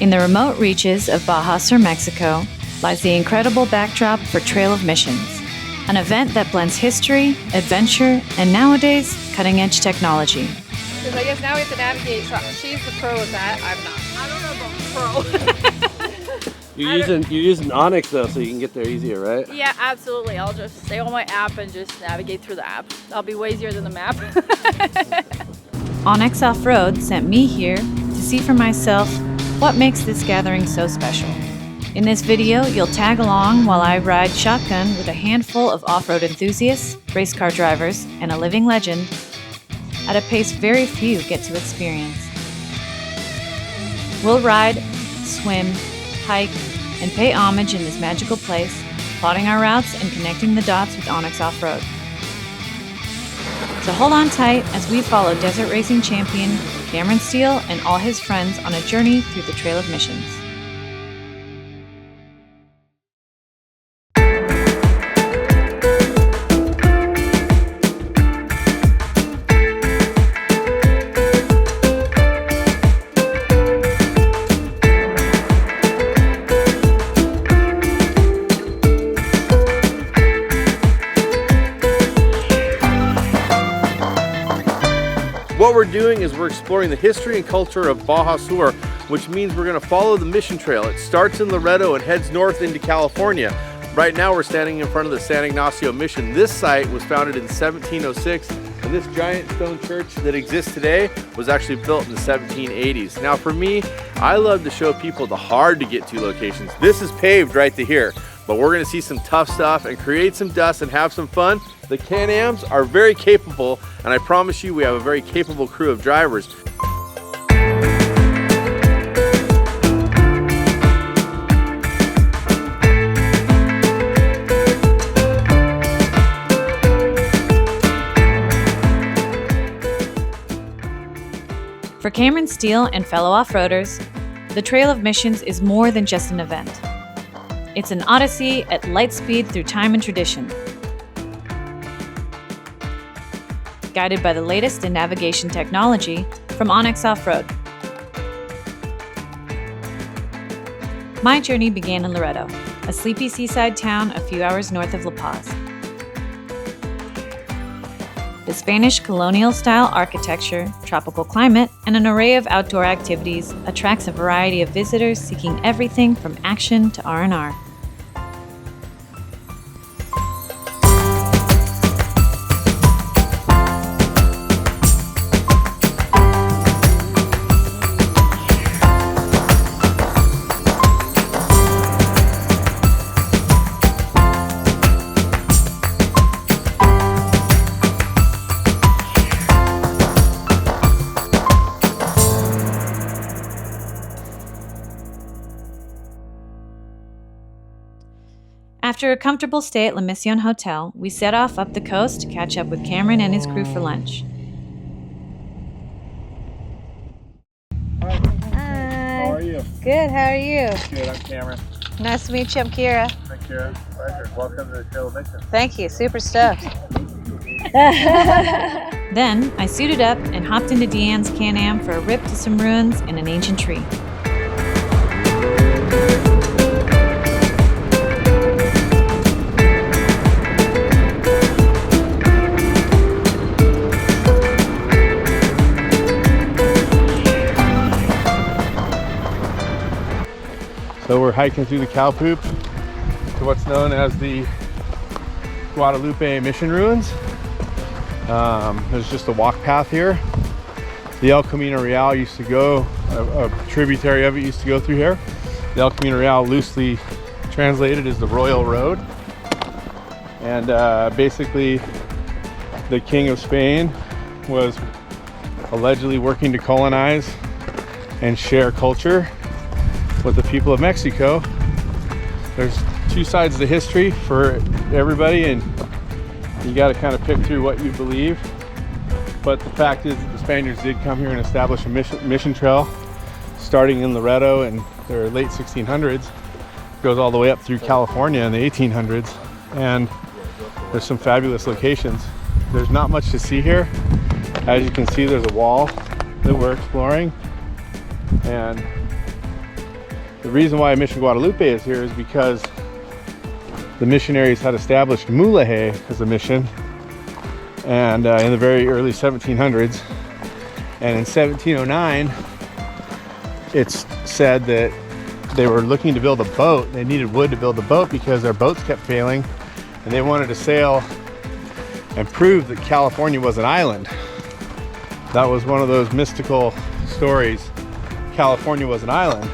In the remote reaches of Baja Sur, Mexico, lies the incredible backdrop for Trail of Missions, an event that blends history, adventure, and nowadays, cutting-edge technology. Because I guess now we have to navigate. So she's the pro with that. I'm not. I don't know about pro. You're using onX though, so you can get there easier, right? Yeah, absolutely. I'll just stay on my app and just navigate through the app. I'll be way easier than the map. onX Off-Road sent me here to see for myself what makes this gathering so special. In this video, you'll tag along while I ride shotgun with a handful of off-road enthusiasts, race car drivers, and a living legend at a pace very few get to experience. We'll ride, swim, hike, and pay homage in this magical place, plotting our routes and connecting the dots with onX Off-Road. So hold on tight as we follow desert racing champion Cameron Steele and all his friends on a journey through the Trail of Missions. What we're doing is we're exploring the history and culture of Baja Sur, which means we're going to follow the mission trail. It starts in Loreto and heads north into California. Right now we're standing in front of the San Ignacio Mission. This site was founded in 1706, and this giant stone church that exists today was actually built in the 1780s. Now for me, I love to show people the hard to get to locations. This is paved right to here, but we're going to see some tough stuff and create some dust and have some fun. The Can-Ams are very capable, and I promise you we have a very capable crew of drivers. For Cameron Steele and fellow off-roaders, the Trail of Missions is more than just an event. It's an odyssey at light speed through time and tradition. Guided by the latest in navigation technology from onX Off-Road. My journey began in Loreto, a sleepy seaside town a few hours north of La Paz. The Spanish colonial-style architecture, tropical climate, and an array of outdoor activities attracts a variety of visitors seeking everything from action to R&R. After a comfortable stay at La Mission Hotel, we set off up the coast to catch up with Cameron and his crew for lunch. Hi. How are you? Good, how are you? Good, I'm Cameron. Nice to meet you, I'm Kyra. Hi, Kyra. Pleasure. Welcome to the Trail of Missions. Thank you, super stoked. Then, I suited up and hopped into Deanne's Can-Am for a rip to some ruins and an ancient tree. So we're hiking through the cow poop to what's known as the Guadalupe Mission Ruins. There's just a walk path here. The El Camino Real used to go, a tributary of it used to go through here. The El Camino Real, loosely translated, is the Royal Road. And basically the King of Spain was allegedly working to colonize and share culture with the people of Mexico. There's two sides of the history for everybody, and you got to kind of pick through what you believe. But the fact is that the Spaniards did come here and establish a mission trail starting in Loreto in their late 1600s. Goes all the way up through California in the 1800s, and there's some fabulous locations. There's not much to see here. As you can see, there's a wall that we're exploring, and The reason why Mission Guadalupe is here is because the missionaries had established Mulahe as a mission, and in the very early 1700s, and in 1709 it's said that they were looking to build a boat. They needed wood to build the boat because their boats kept failing, and they wanted to sail and prove that California was an island. That was one of those mystical stories. California was an island.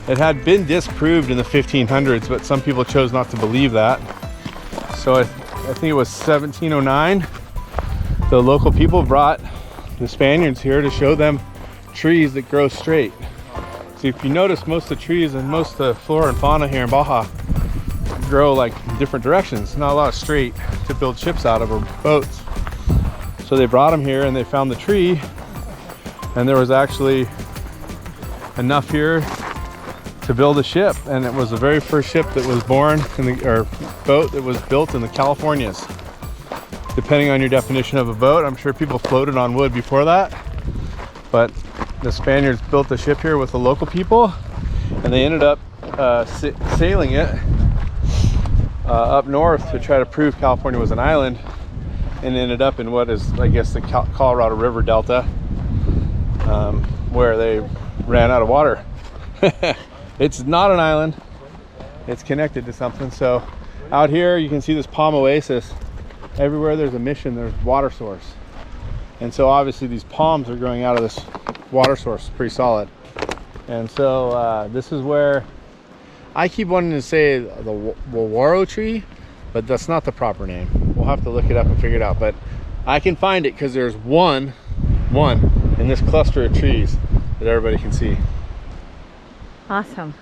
It had been disproved in the 1500s, but some people chose not to believe that. So I think it was 1709, the local people brought the Spaniards here to show them trees that grow straight. So if you notice, most of the trees and most of the flora and fauna here in Baja grow like different directions, not a lot of straight to build ships out of or boats. So they brought them here and they found the tree, and there was actually enough here to build a ship, and it was the very first ship that was born in the, or boat that was built in the Californias. Depending on your definition of a boat, I'm sure people floated on wood before that, but the Spaniards built the ship here with the local people, and they ended up sailing it up north to try to prove California was an island, and ended up in what is, I guess, the Colorado River Delta, where they ran out of water. It's not an island, it's connected to something. So out here you can see this palm oasis. Everywhere there's a mission, there's water source, and so obviously these palms are growing out of this water source, pretty solid. And so this is where I keep wanting to say the Wawaro tree, but that's not the proper name. We'll have to look it up and figure it out, but I can find it because there's one in this cluster of trees that everybody can see. Awesome.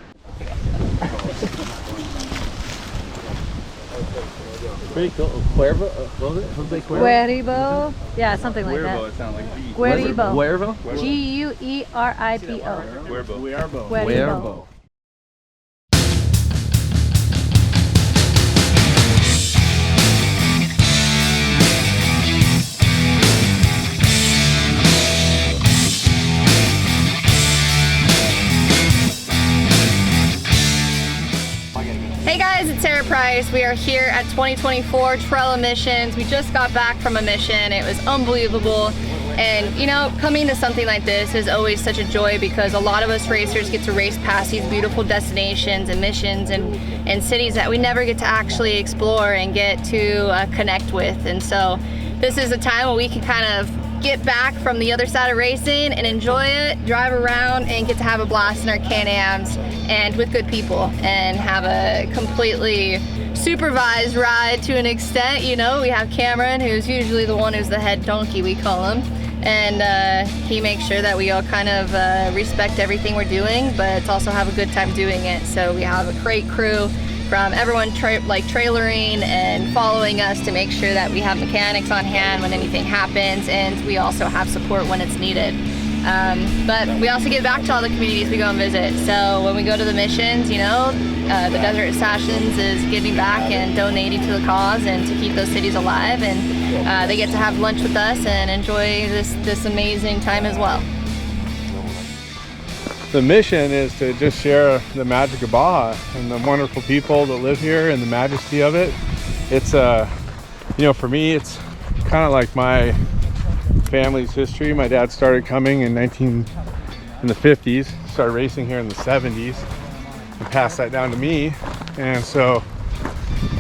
Pretty cool. Cuervo? What was it? Jose Cuervo? Gueribo. Yeah, something like that. It sounds like G. Gueribo. Cuervo? Gueribo. Cuervo. Hey guys, it's Sara Price. We are here at 2024 Trail Missions. We just got back from a mission. It was unbelievable. And you know, coming to something like this is always such a joy because a lot of us racers get to race past these beautiful destinations and missions and cities that we never get to actually explore and get to connect with. And so this is a time where we can kind of get back from the other side of racing and enjoy it, drive around, and get to have a blast in our Can-Ams and with good people and have a completely supervised ride to an extent. You know, we have Cameron, who's usually the one who's the head donkey, we call him, and he makes sure that we all kind of respect everything we're doing, but also have a good time doing it. So we have a great crew from everyone trailering and following us to make sure that we have mechanics on hand when anything happens, and we also have support when it's needed. But we also give back to all the communities we go and visit. So when we go to the missions, you know, the Desert Assassins is giving back and donating to the cause and to keep those cities alive, and they get to have lunch with us and enjoy this amazing time as well. The mission is to just share the magic of Baja and the wonderful people that live here and the majesty of it. It's you know, for me, it's kind of like my family's history. My dad started coming in the 50s, started racing here in the 70s, and passed that down to me. And so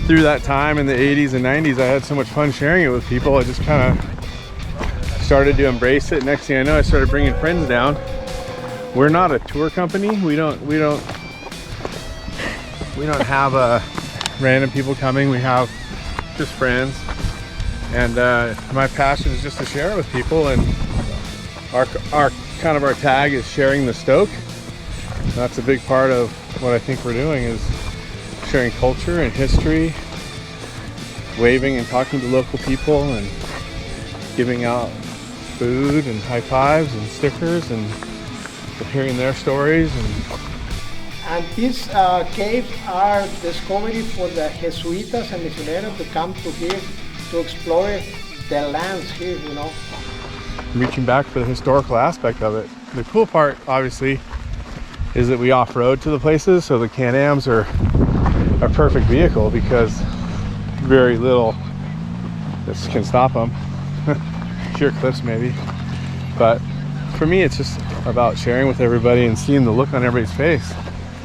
through that time in the 80s and 90s, I had so much fun sharing it with people. I just kind of started to embrace it. Next thing I know, I started bringing friends down. We're not a tour company. We don't have random people coming. We have just friends, and my passion is just to share it with people. And our tag is sharing the stoke. That's a big part of what I think we're doing, is sharing culture and history, waving and talking to local people, and giving out food and high fives and stickers and hearing their stories. And these caves are discovered for the Jesuitas and Misioneros to come to here to explore the lands here, you know. Reaching back for the historical aspect of it. The cool part, obviously, is that we off-road to the places, so the Can-Ams are a perfect vehicle because very little this can stop them. Sheer cliffs maybe, but for me it's just about sharing with everybody and seeing the look on everybody's face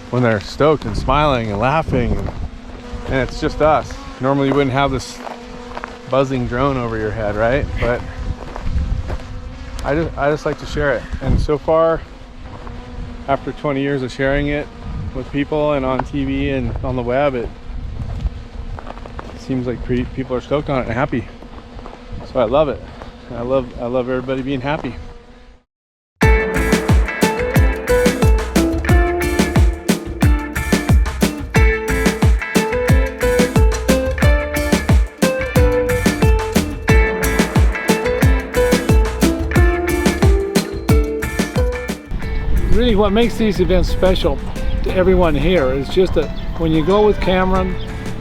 when they're stoked and smiling and laughing, and it's just us. Normally you wouldn't have this buzzing drone over your head, right? But I just like to share it, and so far after 20 years of sharing it with people and on TV and on the web, it seems like people are stoked on it and happy. So I love it. I love everybody being happy. Really what makes these events special to everyone here is just that when you go with Cameron,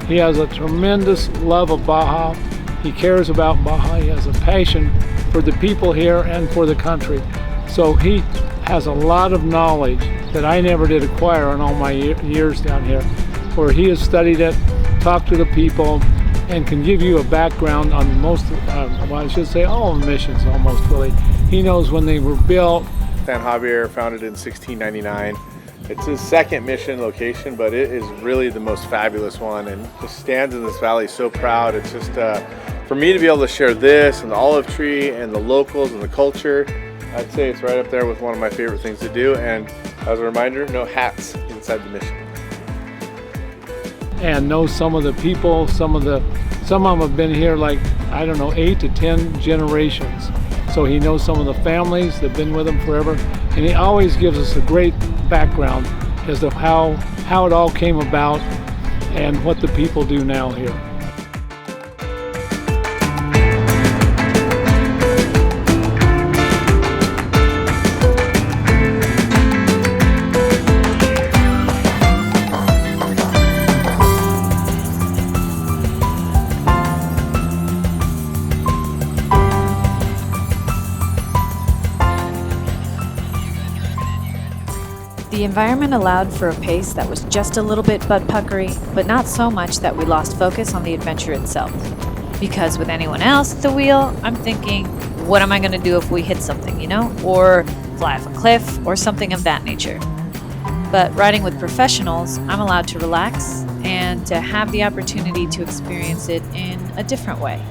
he has a tremendous love of Baja. He cares about Baja. He has a passion for the people here and for the country. So he has a lot of knowledge that I never did acquire in all my years down here, where he has studied it, talked to the people, and can give you a background on most, well, I should say all missions almost really. He knows when they were built. San Javier, founded in 1699. It's his second mission location, but it is really the most fabulous one, and just stands in this valley so proud. It's just, for me to be able to share this and the olive tree and the locals and the culture, I'd say it's right up there with one of my favorite things to do. And as a reminder, no hats inside the mission. And know some of the people, some of them have been here like, I don't know, 8 to 10 generations. So he knows some of the families that have been with him forever, and he always gives us a great background as to how it all came about and what the people do now here. The environment allowed for a pace that was just a little bit butt-puckery, but not so much that we lost focus on the adventure itself. Because with anyone else at the wheel, I'm thinking, what am I going to do if we hit something, you know? Or fly off a cliff, or something of that nature. But riding with professionals, I'm allowed to relax and to have the opportunity to experience it in a different way.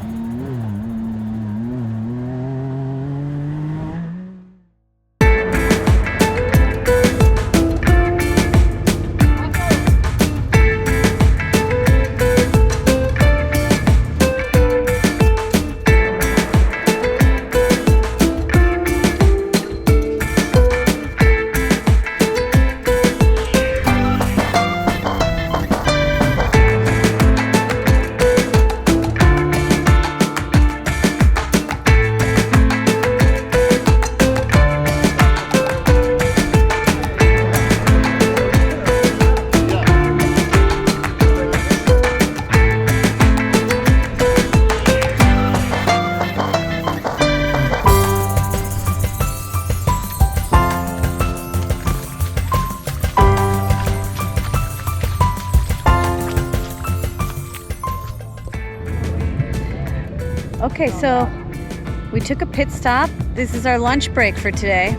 Okay, so we took a pit stop. This is our lunch break for today.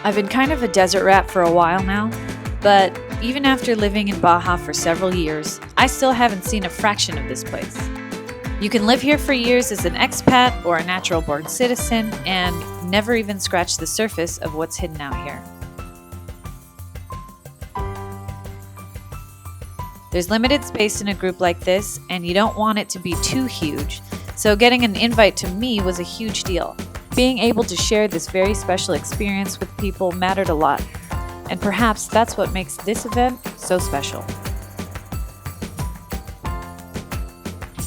I've been kind of a desert rat for a while now, but even after living in Baja for several years, I still haven't seen a fraction of this place. You can live here for years as an expat or a natural-born citizen and never even scratch the surface of what's hidden out here. There's limited space in a group like this, and you don't want it to be too huge, so getting an invite to me was a huge deal. Being able to share this very special experience with people mattered a lot, and perhaps that's what makes this event so special.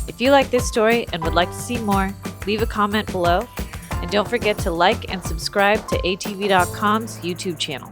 If If you like this story and would like to see more, leave a comment below. And don't forget to like and subscribe to ATV.com's YouTube channel.